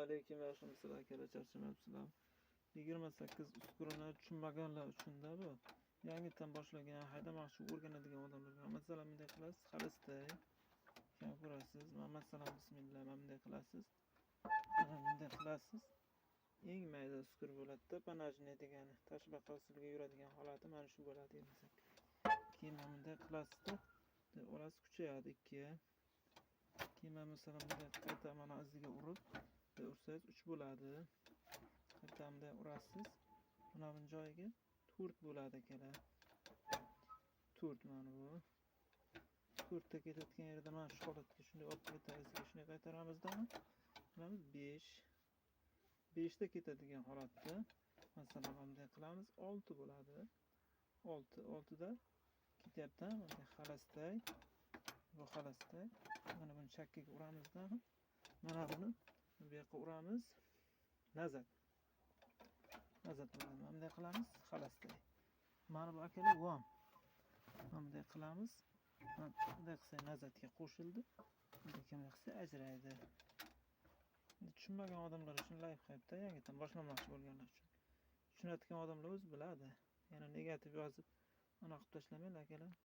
alaykum, yaxshimisizlar akalar, charchamabsizlar. 28 uskurani tushunmaganlar uchun-da bu. Yangidan boshlagan, haydamoqchi o'rganadigan odamlarga masalan bunday qilasiz, xalistay. Keyin ko'rasiz, masalan bismillah, bunday qilasiz. Bunday qilasiz. Eng mayda uskur bo'ladi-da, panajniy degani, tashbaqa usuliga yuradigan holati mana shu bo'ladi desak. Keyin bunday qilasiz-da, olasiz kuchayadi 2. Keyin masalan bunday qayta mana iziga urib, ursangiz 3 bo'ladi. Qaytamda urasiz. Mana bu joyiga 4 bo'ladi akalar. 4 mana bu. 4 ta ketayotgan yerda mana shu holatga shunday olib ketamiz, shunday qaytaramizda. Mana 5. 5 ta ketadigan holatda masalan bunday qilamiz, 6 bo'ladi. 6 da ketyapti, bunday xalastay. Bu xalastay. Mana buni chakkaga uramizda. Mana buni bu yoqqa uramiz. Nazat bo'ladi. Bunday qilamiz, xalastay. Mana bu akalar vom. Bunday qilamiz. Bunday qilsa nazatga qo'shildi. Bunday qilsa ajraydi. Tushunmagan odamlar uchun live hayotda yangidan boshlamoqchi bo'lganlar uchun. Tushunadigan odamlar o'zi biladi. Yana negativ yozib, ana qilib tashlamanglar akalar.